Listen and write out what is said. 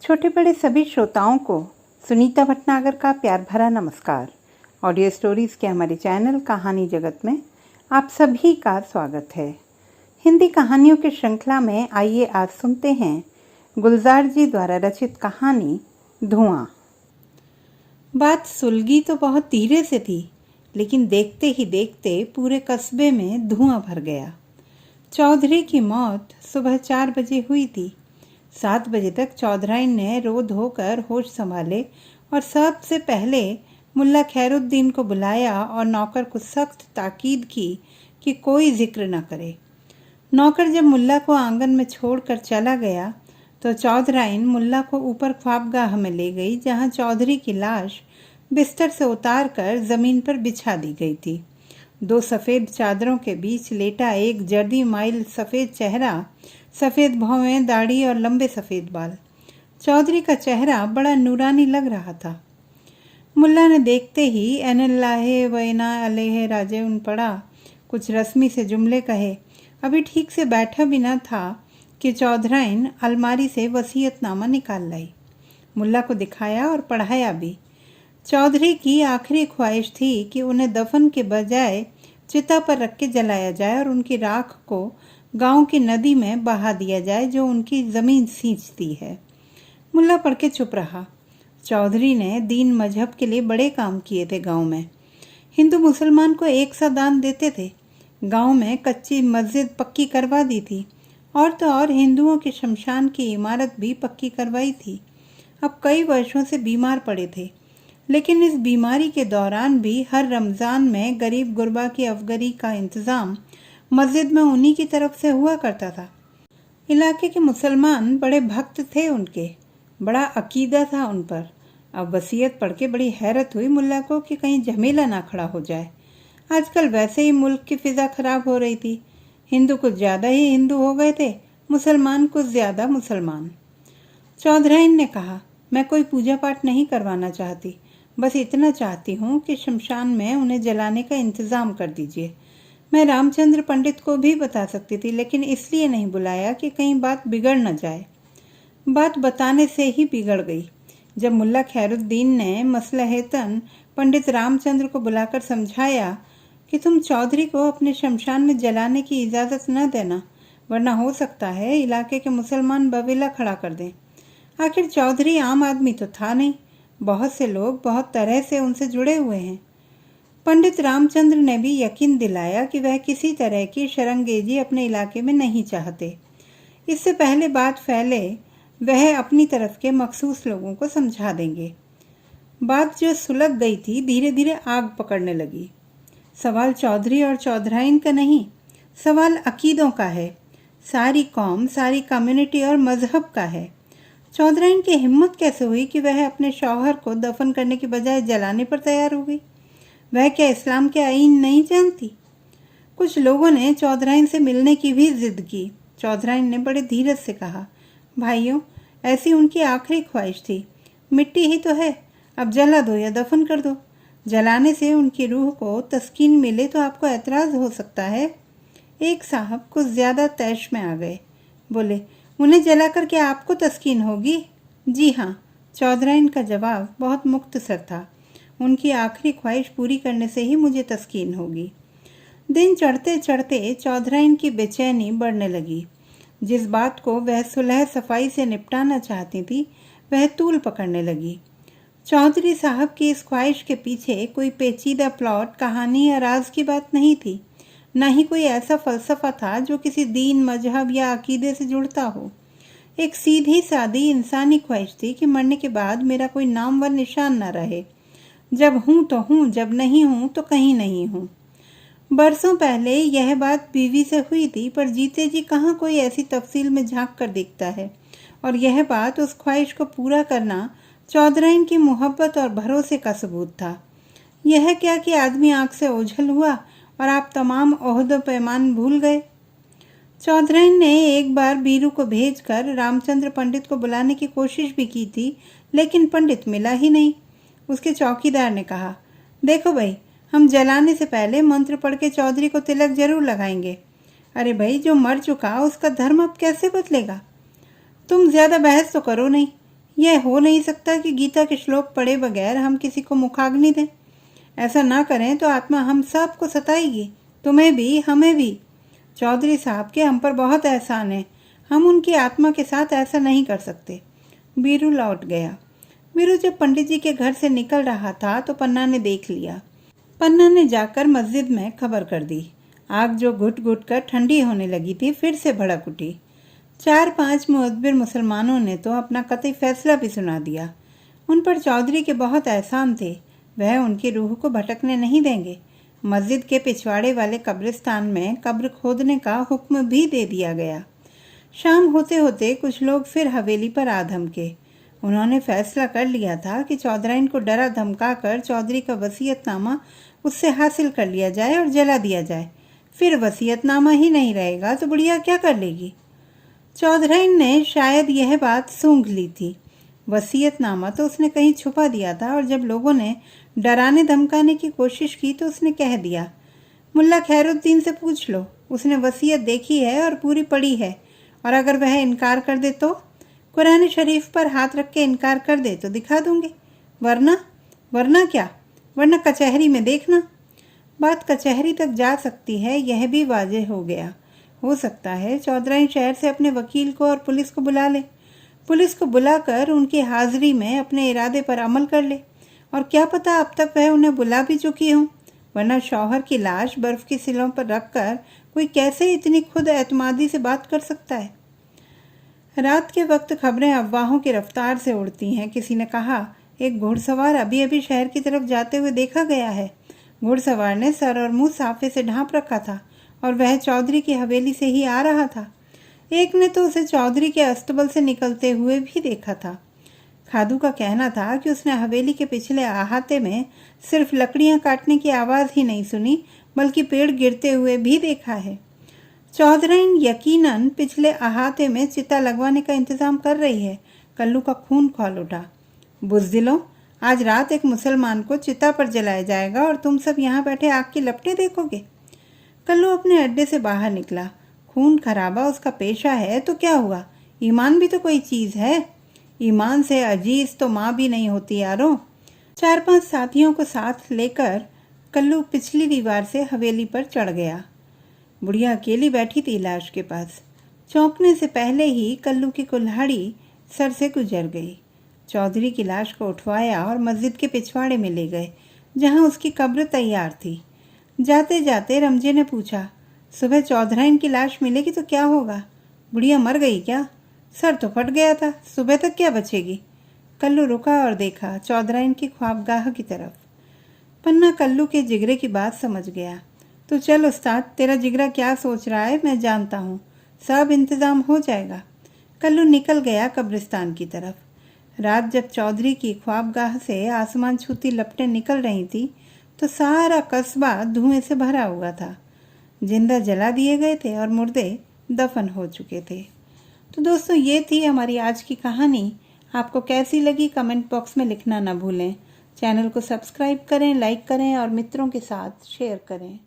छोटे बड़े सभी श्रोताओं को सुनीता भटनागर का प्यार भरा नमस्कार। ऑडियो स्टोरीज़ के हमारे चैनल कहानी जगत में आप सभी का स्वागत है। हिंदी कहानियों की श्रृंखला में आइए आज सुनते हैं गुलजार जी द्वारा रचित कहानी धुआं। बात सुलगी तो बहुत धीरे से थी, लेकिन देखते ही देखते पूरे कस्बे में धुआं भर गया। चौधरी की मौत सुबह 4 बजे हुई थी। 7 बजे तक चौधराइन ने रो धोकर होश संभाले और सबसे पहले मुल्ला खैरुद्दीन को बुलाया और नौकर को सख्त ताकीद की कि कोई जिक्र न करे। नौकर जब मुल्ला को आंगन में छोड़कर चला गया तो चौधराइन मुल्ला को ऊपर ख्वाबगाह में ले गई, जहां चौधरी की लाश बिस्तर से उतार कर जमीन पर बिछा दी गई थी। 2 सफ़ेद चादरों के बीच लेटा एक जर्दी माइल सफ़ेद चेहरा, सफ़ेद भौवें, दाढ़ी और लंबे सफ़ेद बाल। चौधरी का चेहरा बड़ा नूरानी लग रहा था। मुल्ला ने देखते ही एनल्लाहे व इना अलैहि राजिऊन पढ़ा, कुछ रस्मी से जुमले कहे। अभी ठीक से बैठा भी न था कि चौधराइन अलमारी से वसीयतनामा निकाल लाई। मुल्ला को दिखाया और पढ़ाया भी। चौधरी की आखिरी ख्वाहिश थी कि उन्हें दफन के बजाय चिता पर रख के जलाया जाए और उनकी राख को गांव की नदी में बहा दिया जाए, जो उनकी ज़मीन सींचती है। मुल्ला पढ़ के चुप रहा। चौधरी ने दीन मजहब के लिए बड़े काम किए थे। गांव में हिंदू मुसलमान को एक सा दान देते थे। गांव में कच्ची मस्जिद पक्की करवा दी थी और तो और हिंदुओं के शमशान की इमारत भी पक्की करवाई थी। अब कई वर्षों से बीमार पड़े थे, लेकिन इस बीमारी के दौरान भी हर रमज़ान में गरीब गुरबा की अफगरी का इंतज़ाम मस्जिद में उन्हीं की तरफ से हुआ करता था। इलाके के मुसलमान बड़े भक्त थे, उनके बड़ा अकीदा था उन पर। अब वसीयत पढ़ के बड़ी हैरत हुई मुल्ला को कि कहीं झमेला ना खड़ा हो जाए। आजकल वैसे ही मुल्क की फ़िज़ा ख़राब हो रही थी। हिंदू कुछ ज़्यादा ही हिंदू हो गए थे, मुसलमान कुछ ज़्यादा मुसलमान। चौधराइन ने कहा, मैं कोई पूजा पाठ नहीं करवाना चाहती, बस इतना चाहती हूँ कि शमशान में उन्हें जलाने का इंतज़ाम कर दीजिए। मैं रामचंद्र पंडित को भी बता सकती थी, लेकिन इसलिए नहीं बुलाया कि कहीं बात बिगड़ न जाए। बात बताने से ही बिगड़ गई। जब मुल्ला खैरुद्दीन ने मसलहतन पंडित रामचंद्र को बुलाकर समझाया कि तुम चौधरी को अपने शमशान में जलाने की इजाज़त न देना, वरना हो सकता है इलाके के मुसलमान बवेला खड़ा कर दें। आखिर चौधरी आम आदमी तो था नहीं, बहुत से लोग बहुत तरह से उनसे जुड़े हुए हैं। पंडित रामचंद्र ने भी यकीन दिलाया कि वह किसी तरह की शरंगेजी अपने इलाके में नहीं चाहते। इससे पहले बात फैले वह अपनी तरफ के मखसूस लोगों को समझा देंगे। बात जो सुलग गई थी धीरे धीरे आग पकड़ने लगी। सवाल चौधरी और चौधराइन का नहीं, सवाल अकीदों का है। सारी कौम, सारी कम्युनिटी और मजहब का है। चौधराइन की हिम्मत कैसे हुई कि वह अपने शौहर को दफन करने के बजाय जलाने पर तैयार हो गई? वह क्या इस्लाम के आईन नहीं जानती? कुछ लोगों ने चौधराइन से मिलने की भी जिद की। चौधराइन ने बड़े धीरज से कहा, भाइयों, ऐसी उनकी आखिरी ख्वाहिश थी। मिट्टी ही तो है, अब जला दो या दफन कर दो। जलाने से उनकी रूह को तस्कीन मिले तो आपको एतराज़ हो सकता है। एक साहब कुछ ज़्यादा तैश में आ गए, बोले, उन्हें जलाकर क्या आपको तस्कीन होगी? जी हाँ। चौधराइन का जवाब बहुत मुख्तसर था। उनकी आखिरी ख्वाहिश पूरी करने से ही मुझे तस्कीन होगी। दिन चढ़ते चढ़ते चौधराइन की बेचैनी बढ़ने लगी। जिस बात को वह सुलह सफाई से निपटाना चाहती थी, वह तूल पकड़ने लगी। चौधरी साहब की इस ख्वाहिश के पीछे कोई पेचीदा प्लॉट, कहानी या राज की बात नहीं थी। न ही कोई ऐसा फ़लसफ़ा था जो किसी दीन, मजहब या अकीदे से जुड़ता हो। एक सीधी सादी इंसानी ख्वाहिश थी कि मरने के बाद मेरा कोई नाम व निशान न रहे। जब हूँ तो हूँ, जब नहीं हूँ तो कहीं नहीं हूँ। बरसों पहले यह बात बीवी से हुई थी, पर जीते जी कहाँ कोई ऐसी तफसील में झांक कर देखता है। और यह बात, उस ख्वाहिश को पूरा करना, चौधराइन की मोहब्बत और भरोसे का सबूत था। यह क्या कि आदमी आँख से ओझल हुआ और आप तमाम ओहद व पैमान भूल गए। चौधराइन ने एक बार बीरू को भेजकर रामचंद्र पंडित को बुलाने की कोशिश भी की थी, लेकिन पंडित मिला ही नहीं। उसके चौकीदार ने कहा, देखो भाई, हम जलाने से पहले मंत्र पढ़ के चौधरी को तिलक जरूर लगाएंगे। अरे भाई, जो मर चुका उसका धर्म अब कैसे बदलेगा? तुम ज़्यादा बहस तो करो नहीं, यह हो नहीं सकता कि गीता के श्लोक पढ़े बगैर हम किसी को मुखाग्नि दें। ऐसा ना करें तो आत्मा हम सब को सताएगी, तुम्हें भी हमें भी। चौधरी साहब के हम पर बहुत एहसान है, हम उनकी आत्मा के साथ ऐसा नहीं कर सकते। बीरू लौट गया। बीरू जब पंडित जी के घर से निकल रहा था तो पन्ना ने देख लिया। पन्ना ने जाकर मस्जिद में खबर कर दी। आग जो घुट घुट कर ठंडी होने लगी थी फिर से भड़क उठी। 4-5 मुअद्दिर मुसलमानों ने तो अपना कतई फैसला भी सुना दिया। उन पर चौधरी के बहुत एहसान थे, वह उनकी रूह को भटकने नहीं देंगे। मस्जिद के पिछवाड़े वाले कब्रिस्तान में कब्र खोदने का हुक्म भी दे दिया गया। शाम होते होते कुछ लोग फिर हवेली पर आ धमके। उन्होंने फैसला कर लिया था कि चौधराइन को डरा धमका कर चौधरी का वसीयतनामा उससे हासिल कर लिया जाए और जला दिया जाए। फिर वसीयतनामा ही नहीं रहेगा तो बुढ़िया क्या कर लेगी। चौधराइन ने शायद यह बात सूंघ ली थी। वसीयतनामा तो उसने कहीं छुपा दिया था और जब लोगों ने डराने धमकाने की कोशिश की तो उसने कह दिया, मुल्ला खैरुद्दीन से पूछ लो, उसने वसीयत देखी है और पूरी पढ़ी है, और अगर वह इनकार कर दे तो कुरान शरीफ पर हाथ रख के इनकार कर दे तो दिखा दूंगी, वरना क्या, वरना कचहरी में देखना। बात कचहरी तक जा सकती है यह भी वाज़ेह हो गया। हो सकता है चौधराइन शहर से अपने वकील को और पुलिस को बुला ले, पुलिस को बुलाकर उनकी हाजिरी में अपने इरादे पर अमल कर ले, और क्या पता अब तक वह उन्हें बुला भी चुकी हो, वरना शौहर की लाश बर्फ की सिलों पर रखकर कोई कैसे इतनी खुद एतमादी से बात कर सकता है। रात के वक्त खबरें अफवाहों की रफ्तार से उड़ती हैं। किसी ने कहा, एक घुड़सवार अभी अभी शहर की तरफ जाते हुए देखा गया है। घुड़सवार ने सर और मुंह साफे से ढांप रखा था और वह चौधरी की हवेली से ही आ रहा था। एक ने तो उसे चौधरी के अस्तबल से निकलते हुए भी देखा था। खादू का कहना था कि उसने हवेली के पिछले अहाते में सिर्फ लकड़ियां काटने की आवाज़ ही नहीं सुनी बल्कि पेड़ गिरते हुए भी देखा है। चौधराइन यकीनन पिछले अहाते में चिता लगवाने का इंतजाम कर रही है। कल्लू का खून खौल उठा। बुज़दिलों, आज रात एक मुसलमान को चिता पर जलाया जाएगा और तुम सब यहाँ बैठे आग की लपटें देखोगे। कल्लू अपने अड्डे से बाहर निकला। खून खराबा उसका पेशा है तो क्या हुआ, ईमान भी तो कोई चीज़ है। ईमान से अजीज तो माँ भी नहीं होती यारो। 4-5 साथियों को साथ लेकर कल्लू पिछली दीवार से हवेली पर चढ़ गया। बुढ़िया अकेली बैठी थी लाश के पास। चौंकने से पहले ही कल्लू की कुल्हाड़ी सर से गुजर गई। चौधरी की लाश को उठवाया और मस्जिद के पिछवाड़े में ले गए जहाँ उसकी कब्र तैयार थी। जाते जाते रमजे ने पूछा, सुबह चौधराइन की लाश मिलेगी तो क्या होगा? बुढ़िया मर गई क्या? सर तो फट गया था, सुबह तक क्या बचेगी? कल्लू रुका और देखा चौधराइन की ख्वाबगाह की तरफ। पन्ना कल्लू के जिगरे की बात समझ गया। तो चल उस्ताद, तेरा जिगरा क्या सोच रहा है मैं जानता हूँ, सब इंतज़ाम हो जाएगा। कल्लू निकल गया कब्रिस्तान की तरफ। रात जब चौधरी की ख्वाबगाह से आसमान छूती लपटें निकल रही थी तो सारा कस्बा धुएं से भरा हुआ था। जिंदा जला दिए गए थे और मुर्दे दफन हो चुके थे। तो दोस्तों, ये थी हमारी आज की कहानी। आपको कैसी लगी कमेंट बॉक्स में लिखना ना भूलें। चैनल को सब्सक्राइब करें, लाइक करें और मित्रों के साथ शेयर करें।